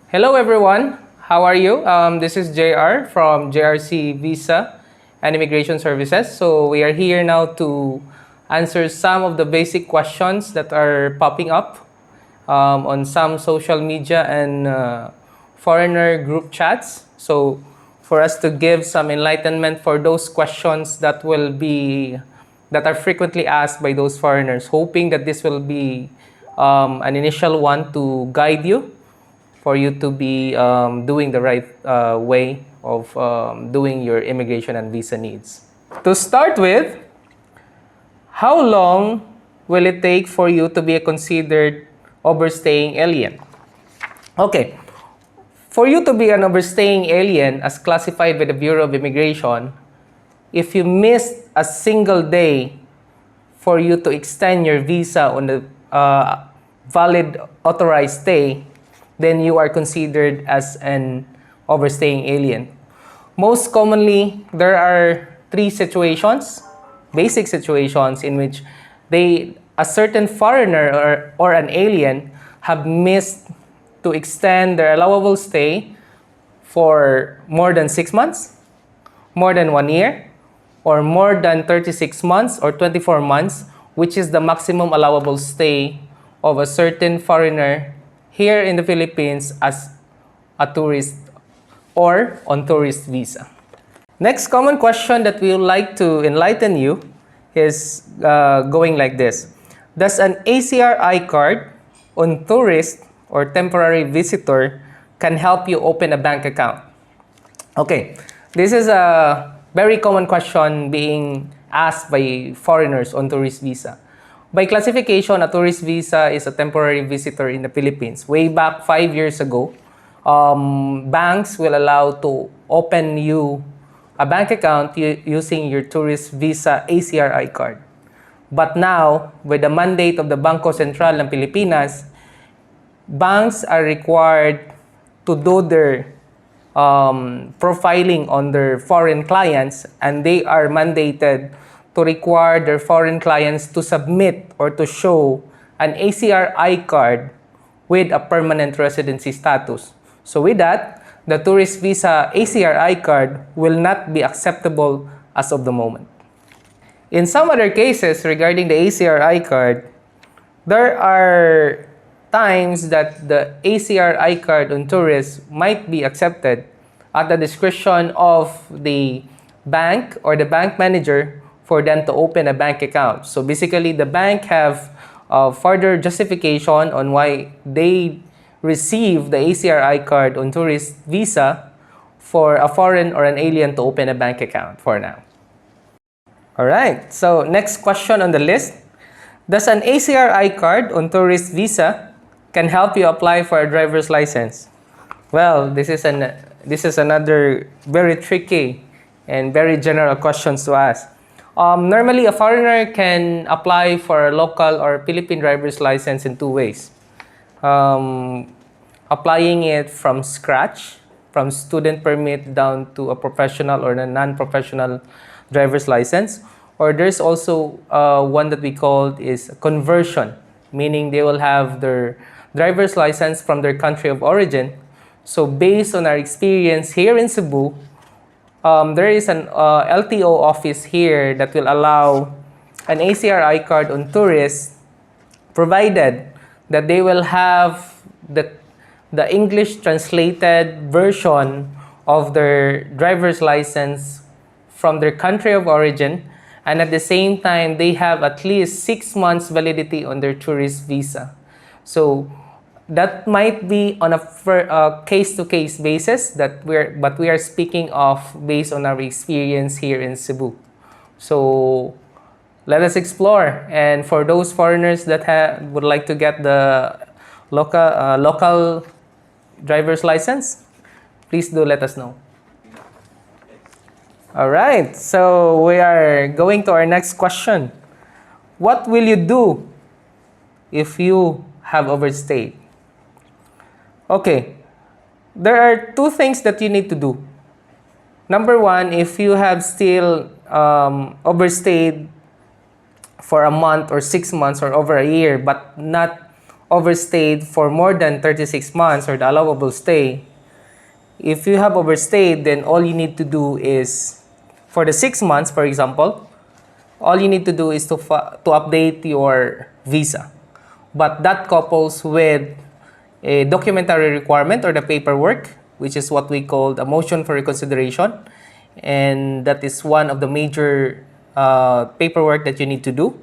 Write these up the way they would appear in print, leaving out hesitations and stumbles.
Hello everyone, how are you? This is JR from JRC Visa and Immigration Services. So we are here now to answer some of the basic questions that are popping up on some social media and foreigner group chats. So for us to give some enlightenment for those questions that are frequently asked by those foreigners, hoping that this will be an initial one to guide you for you to be doing the right way of doing your immigration and visa needs. To start with, how long will it take for you to be a considered overstaying alien? Okay, for you to be an overstaying alien as classified by the Bureau of Immigration, if you missed a single day for you to extend your visa on the valid authorized stay, then you are considered as an overstaying alien. Most commonly, there are three situations, basic situations in which a certain foreigner or an alien have missed to extend their allowable stay for more than 6 months, more than 1 year, or more than 36 months or 24 months, which is the maximum allowable stay of a certain foreigner here in the Philippines as a tourist or on tourist visa. Next common question that we would like to enlighten you is going like this. Does an ACR Icard on tourist or temporary visitor can help you open a bank account? Okay, this is a very common question being asked by foreigners on tourist visa. By classification, a tourist visa is a temporary visitor in the Philippines. Way back 5 years ago, banks will allow to open you a bank account using your tourist visa ACR Icard. But now, with the mandate of the Bangko Sentral ng Pilipinas, banks are required to do their profiling on their foreign clients, and they are mandated to require their foreign clients to submit or to show an ACR Icard with a permanent residency status. So with that, the tourist visa ACR Icard will not be acceptable as of the moment. In some other cases regarding the ACR Icard, there are times that the ACR Icard on tourists might be accepted at the discretion of the bank or the bank manager for them to open a bank account. So basically, the bank have further justification on why they receive the ACR Icard on tourist visa for a foreign or an alien to open a bank account for now. Alright, so next question on the list. Does an ACR Icard on tourist visa can help you apply for a driver's license? Well, this is another very tricky and very general questions to ask. Normally, a foreigner can apply for a local or Philippine driver's license in two ways. Applying it from scratch, from student permit down to a professional or a non-professional driver's license. Or there's also one that we call is conversion, meaning they will have their driver's license from their country of origin. So based on our experience here in Cebu, there is an LTO office here that will allow an ACR Icard on tourists, provided that they will have the English translated version of their driver's license from their country of origin, and at the same time they have at least 6 months validity on their tourist visa. So that might be on a case-to-case basis but we are speaking of based on our experience here in Cebu. So let us explore, and for those foreigners that would like to get the local driver's license, please do let us know. Alright, so we are going to our next question. What will you do if you have overstayed? Okay, there are two things that you need to do. Number one, if you have still overstayed for a month or 6 months or over a year but not overstayed for more than 36 months or the allowable stay, if you have overstayed, then all you need to do is, for the 6 months, for example, all you need to do is to update your visa. But that couples with a documentary requirement or the paperwork, which is what we call the motion for reconsideration. And that is one of the major paperwork that you need to do.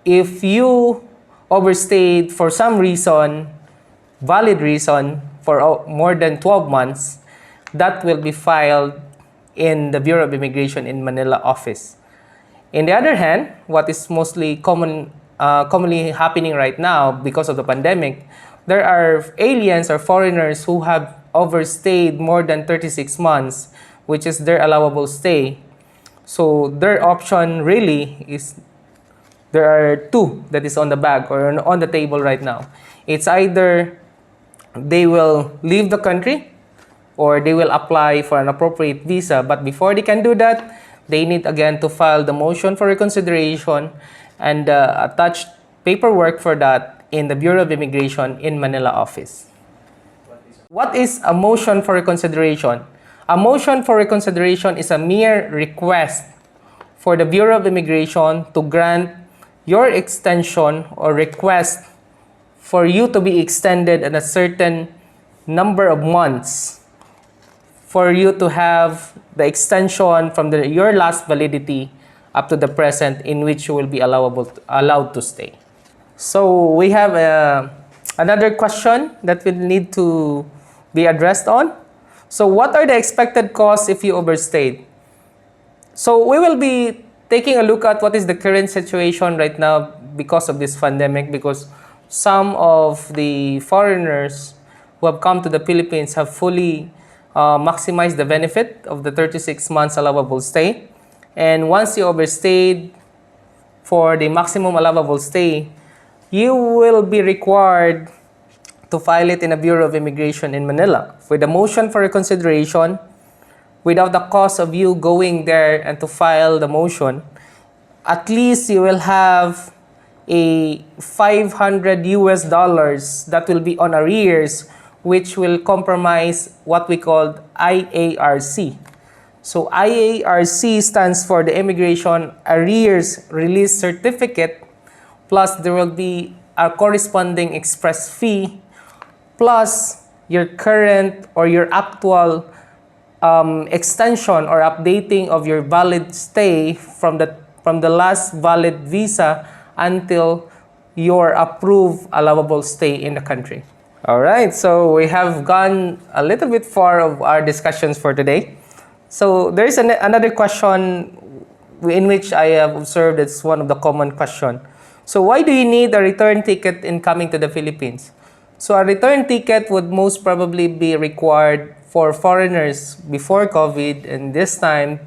If you overstayed for some reason, valid reason, for more than 12 months, that will be filed in the Bureau of Immigration in Manila office. On the other hand, what is mostly commonly happening right now because of the pandemic, there are aliens or foreigners who have overstayed more than 36 months, which is their allowable stay. So their option really is, there are two that is on the bag or on the table right now. It's either they will leave the country or they will apply for an appropriate visa. But before they can do that, they need again to file the motion for reconsideration and attach paperwork for that in the Bureau of Immigration in Manila office. What is a motion for reconsideration? A motion for reconsideration is a mere request for the Bureau of Immigration to grant your extension or request for you to be extended in a certain number of months, for you to have the extension from your last validity up to the present in which you will be allowed to stay. So we have another question that will need to be addressed on. So what are the expected costs if you overstayed? So we will be taking a look at what is the current situation right now because of this pandemic, because some of the foreigners who have come to the Philippines have fully maximized the benefit of the 36 months allowable stay. And once you overstayed for the maximum allowable stay, you will be required to file it in the Bureau of Immigration in Manila with a motion for reconsideration without the cost of you going there and to file the motion. At least you will have a $500 that will be on arrears, which will compromise what we call IARC. So IARC stands for the Immigration Arrears Release Certificate, plus there will be a corresponding express fee, plus your current or your actual extension or updating of your valid stay from the last valid visa until your approved allowable stay in the country. All right, so we have gone a little bit far of our discussions for today. So there is another question in which I have observed it's one of the common questions. So why do you need a return ticket in coming to the Philippines? So a return ticket would most probably be required for foreigners before COVID, and this time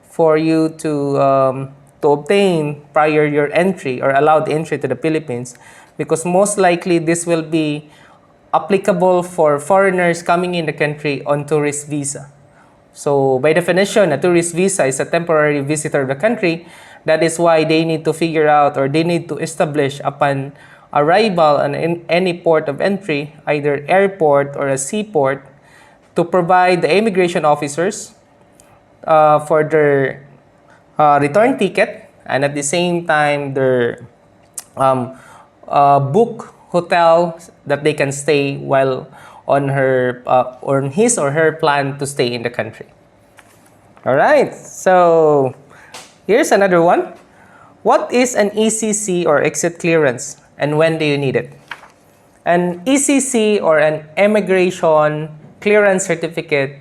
for you to obtain prior your entry or allowed entry to the Philippines, because most likely this will be applicable for foreigners coming in the country on tourist visa. So by definition, a tourist visa is a temporary visitor of the country. That is why they need to figure out, or they need to establish upon arrival in any port of entry, either airport or a seaport, to provide the immigration officers for their return ticket, and at the same time their book hotel that they can stay while on his or her plan to stay in the country. All right, so here's another one. What is an ECC or exit clearance, and when do you need it? An ECC or an immigration clearance certificate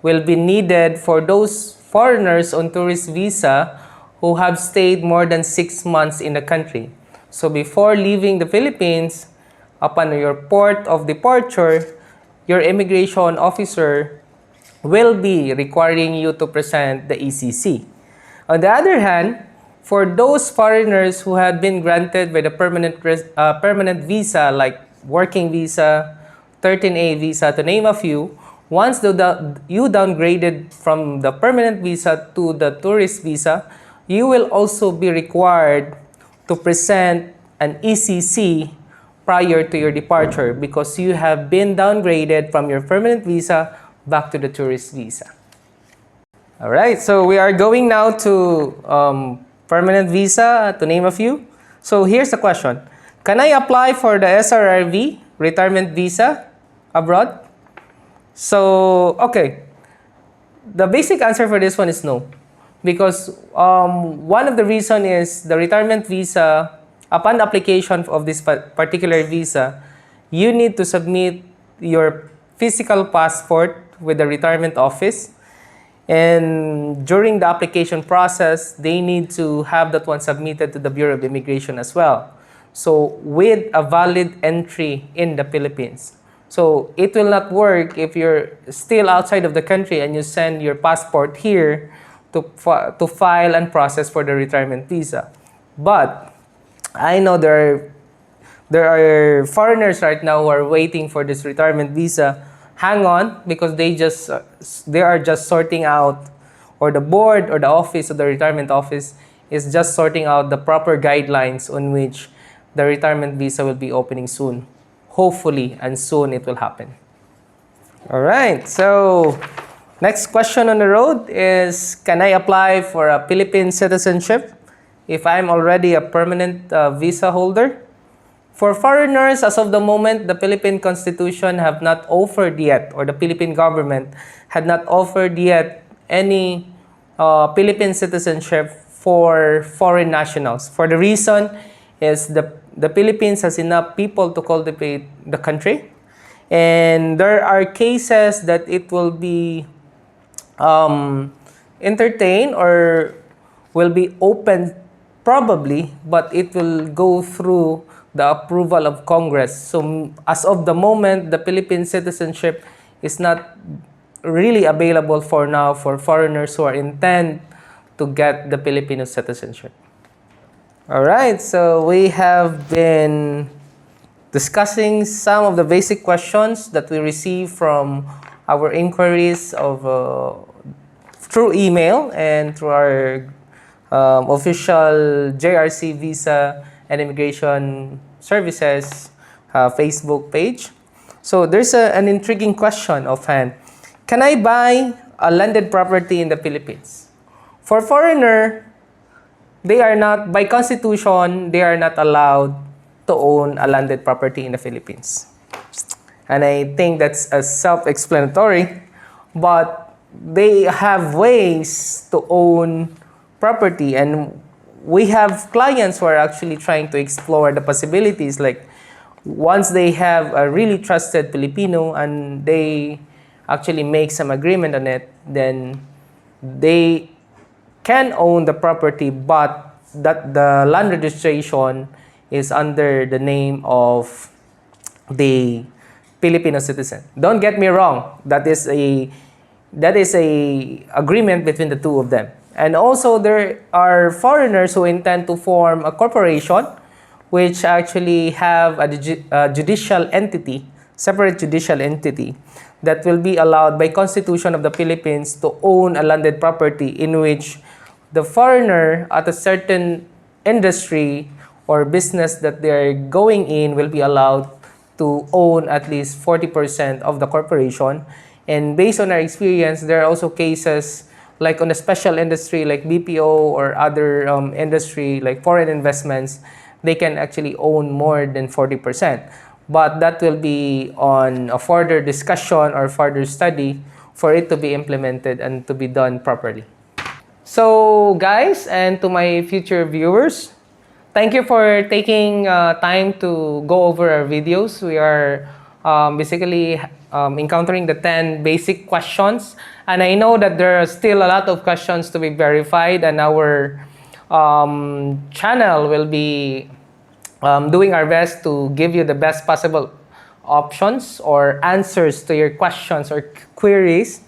will be needed for those foreigners on tourist visa who have stayed more than 6 months in the country. So before leaving the Philippines, upon your port of departure, your immigration officer will be requiring you to present the ECC. On the other hand, for those foreigners who had been granted by the permanent visa, like working visa, 13A visa, to name a few, once you downgraded from the permanent visa to the tourist visa, you will also be required to present an ECC prior to your departure because you have been downgraded from your permanent visa back to the tourist visa. All right, so we are going now to permanent visa, to name a few. So here's the question. Can I apply for the SRRV, retirement visa, abroad? So, okay. The basic answer for this one is no. Because one of the reason is the retirement visa, upon application of this particular visa, you need to submit your physical passport with the retirement office. And during the application process, they need to have that one submitted to the Bureau of Immigration as well. So with a valid entry in the Philippines. So it will not work if you're still outside of the country and you send your passport here to file and process for the retirement visa. But I know there are foreigners right now who are waiting for this retirement visa. Hang on, because they are just sorting out, or the board or the office of the retirement office is just sorting out the proper guidelines on which the retirement visa will be opening soon. Hopefully, and soon it will happen. All right, so next question on the road is, can I apply for a Philippine citizenship if I'm already a permanent visa holder? For foreigners, as of the moment, the Philippine Constitution have not offered yet, or the Philippine government had not offered yet any Philippine citizenship for foreign nationals. For the reason is the Philippines has enough people to cultivate the country. And there are cases that it will be entertained or will be open probably, but it will go through the approval of Congress. So as of the moment, the Philippine citizenship is not really available for now for foreigners who are intent to get the Filipino citizenship. All right, so we have been discussing some of the basic questions that we receive from our inquiries of through email and through our official JRC Visa and Immigration Services Facebook page. So there's an intriguing question offhand. Can I buy a landed property in the Philippines? For foreigner, they are not, by constitution, they are not allowed to own a landed property in the Philippines. And I think that's a self-explanatory, but they have ways to own property, and we have clients who are actually trying to explore the possibilities. Like once they have a really trusted Filipino and they actually make some agreement on it, then they can own the property, but that the land registration is under the name of the Filipino citizen. Don't get me wrong, that is a agreement between the two of them. And also there are foreigners who intend to form a corporation which actually have a judicial entity, separate judicial entity, that will be allowed by Constitution of the Philippines to own a landed property in which the foreigner at a certain industry or business that they're going in will be allowed to own at least 40% of the corporation. And based on our experience, there are also cases like on a special industry like BPO or other industry like foreign investments, they can actually own more than 40%. But that will be on a further discussion or further study for it to be implemented and to be done properly. So guys, and to my future viewers, thank you for taking time to go over our videos. We are basically encountering the 10 basic questions. And I know that there are still a lot of questions to be verified, and our channel will be doing our best to give you the best possible options or answers to your questions or queries,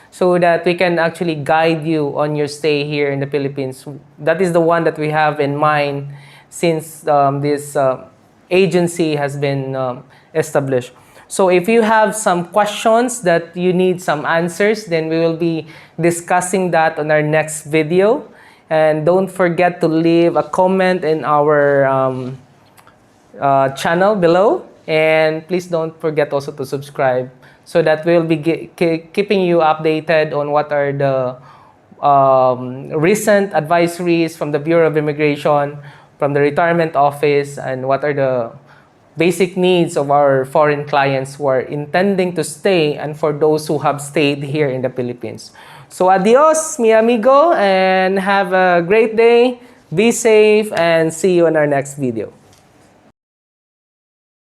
so that we can actually guide you on your stay here in the Philippines. That is the one that we have in mind since this agency has been established. So if you have some questions that you need some answers, then we will be discussing that on our next video. And don't forget to leave a comment in our channel below. And please don't forget also to subscribe so that we'll be keeping you updated on what are the recent advisories from the Bureau of Immigration, from the Retirement Office, and what are the basic needs of our foreign clients who are intending to stay and for those who have stayed here in the Philippines. So adios, mi amigo, and have a great day. Be safe and see you in our next video.